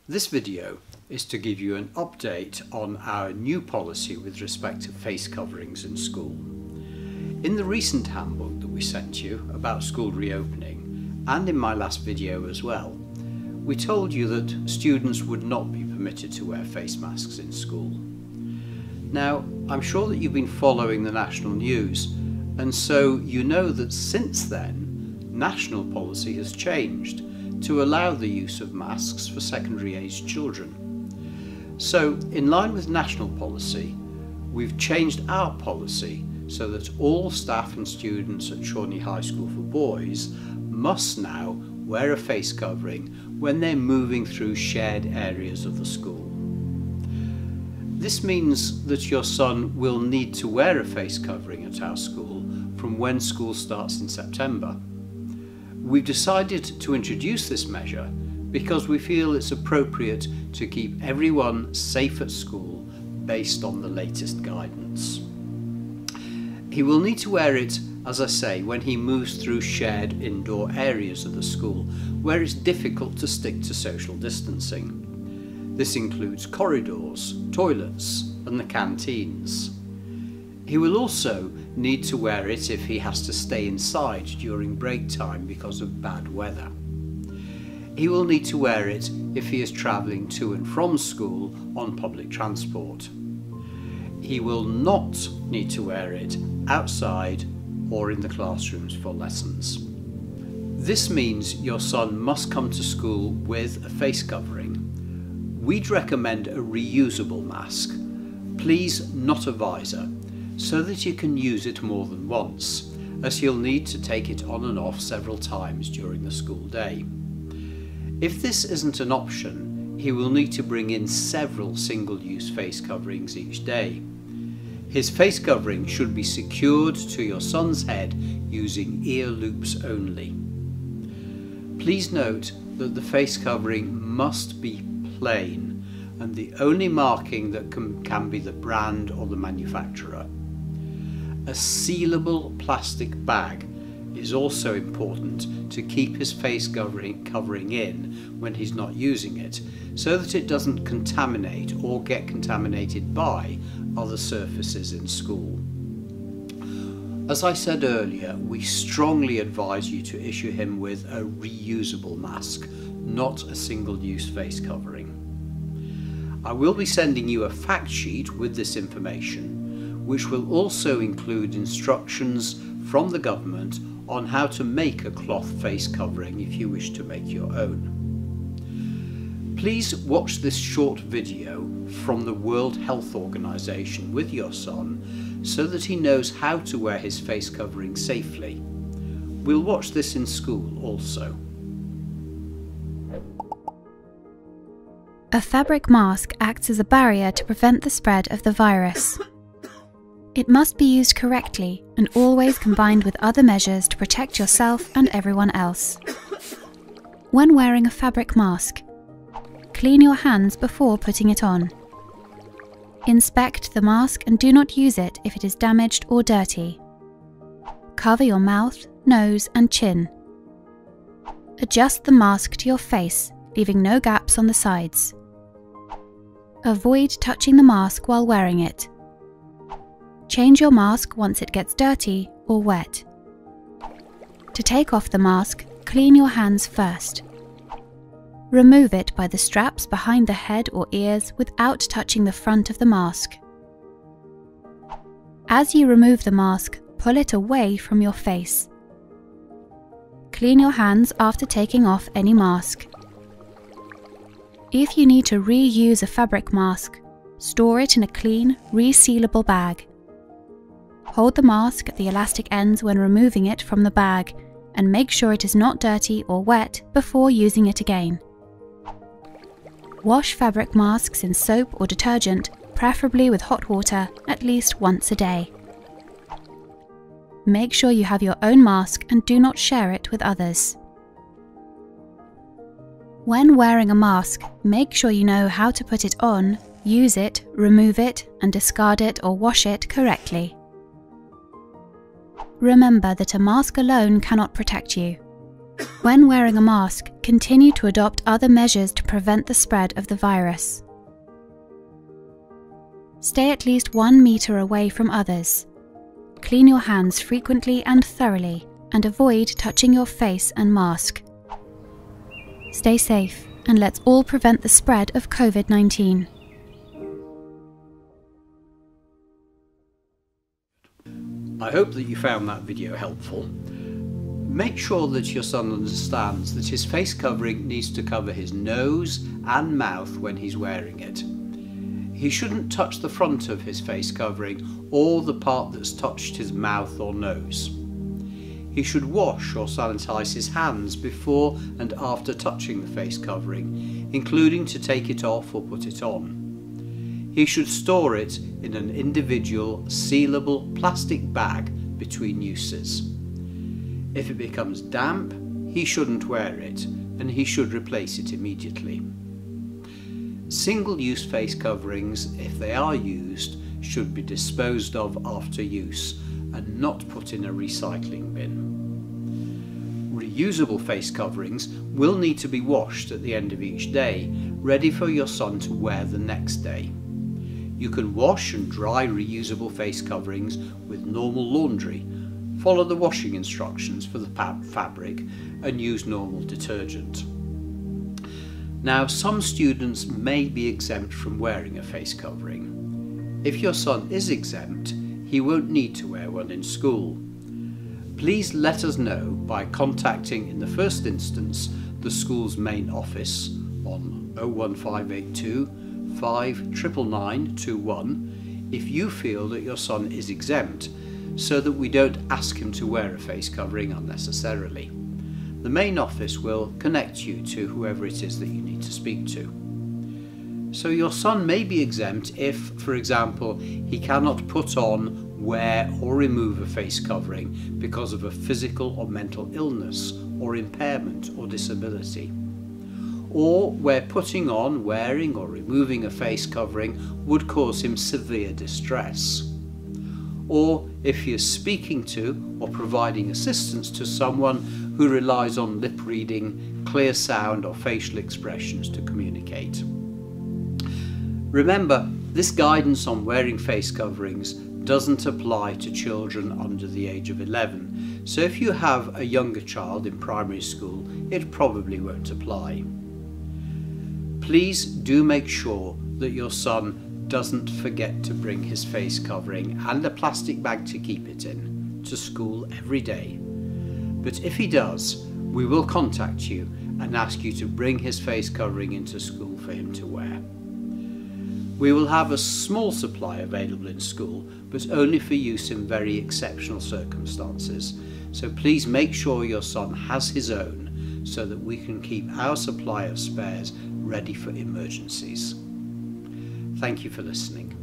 This video is to give you an update on our new policy with respect to face coverings in school. In the recent handbook that we sent you about school reopening, and in my last video as well, we told you that students would not be permitted to wear face masks in school. Now, I'm sure that you've been following the national news, and so you know that since then, national policy has changed to allow the use of masks for secondary aged children. So, in line with national policy, we've changed our policy so that all staff and students at Challney High School for boys must now wear a face covering when they're moving through shared areas of the school. This means that your son will need to wear a face covering at our school from when school starts in September. We've decided to introduce this measure because we feel it's appropriate to keep everyone safe at school based on the latest guidance. He will need to wear it, as I say, when he moves through shared indoor areas of the school where it's difficult to stick to social distancing. This includes corridors, toilets and the canteens. He will also need to wear it if he has to stay inside during break time because of bad weather. He will need to wear it if he is travelling to and from school on public transport. He will not need to wear it outside or in the classrooms for lessons. This means your son must come to school with a face covering. We'd recommend a reusable mask, please not a visor, so that you can use it more than once, as he'll need to take it on and off several times during the school day. If this isn't an option, he will need to bring in several single-use face coverings each day. His face covering should be secured to your son's head using ear loops only. Please note that the face covering must be plain, and the only marking that can be the brand or the manufacturer. A sealable plastic bag is also important to keep his face covering in when he's not using it, so that it doesn't contaminate or get contaminated by other surfaces in school. As I said earlier, we strongly advise you to issue him with a reusable mask, not a single-use face covering. I will be sending you a fact sheet with this information, which will also include instructions from the government on how to make a cloth face covering if you wish to make your own. Please watch this short video from the World Health Organization with your son so that he knows how to wear his face covering safely. We'll watch this in school also. A fabric mask acts as a barrier to prevent the spread of the virus. It must be used correctly and always combined with other measures to protect yourself and everyone else. When wearing a fabric mask, clean your hands before putting it on. Inspect the mask and do not use it if it is damaged or dirty. Cover your mouth, nose and chin. Adjust the mask to your face, leaving no gaps on the sides. Avoid touching the mask while wearing it. Change your mask once it gets dirty or wet. To take off the mask, clean your hands first. Remove it by the straps behind the head or ears without touching the front of the mask. As you remove the mask, pull it away from your face. Clean your hands after taking off any mask. If you need to reuse a fabric mask, store it in a clean, resealable bag. Hold the mask at the elastic ends when removing it from the bag and make sure it is not dirty or wet before using it again. Wash fabric masks in soap or detergent, preferably with hot water, at least once a day. Make sure you have your own mask and do not share it with others. When wearing a mask, make sure you know how to put it on, use it, remove it, and discard it or wash it correctly. Remember that a mask alone cannot protect you. When wearing a mask, continue to adopt other measures to prevent the spread of the virus. Stay at least 1 meter away from others. Clean your hands frequently and thoroughly, and avoid touching your face and mask. Stay safe, and let's all prevent the spread of COVID-19. I hope that you found that video helpful. Make sure that your son understands that his face covering needs to cover his nose and mouth when he's wearing it. He shouldn't touch the front of his face covering or the part that's touched his mouth or nose. He should wash or sanitize his hands before and after touching the face covering, including to take it off or put it on. He should store it in an individual sealable plastic bag between uses. If it becomes damp, he shouldn't wear it, and he should replace it immediately. Single-use face coverings, if they are used, should be disposed of after use and not put in a recycling bin. Reusable face coverings will need to be washed at the end of each day, ready for your son to wear the next day. You can wash and dry reusable face coverings with normal laundry. Follow the washing instructions for the fabric and use normal detergent. Now, some students may be exempt from wearing a face covering. If your son is exempt, he won't need to wear one in school. Please let us know by contacting in the first instance the school's main office on 01582 599921 if you feel that your son is exempt, so that we don't ask him to wear a face covering unnecessarily. The main office will connect you to whoever it is that you need to speak to. So your son may be exempt if, for example, he cannot put on, wear or remove a face covering because of a physical or mental illness or impairment or disability, or where putting on, wearing or removing a face covering would cause him severe distress, or if he is speaking to or providing assistance to someone who relies on lip reading, clear sound or facial expressions to communicate. Remember, this guidance on wearing face coverings doesn't apply to children under the age of 11, so if you have a younger child in primary school, it probably won't apply. Please do make sure that your son doesn't forget to bring his face covering and a plastic bag to keep it in to school every day. But if he does, we will contact you and ask you to bring his face covering into school for him to wear. We will have a small supply available in school, but only for use in very exceptional circumstances. So please make sure your son has his own so that we can keep our supply of spares ready for emergencies. Thank you for listening.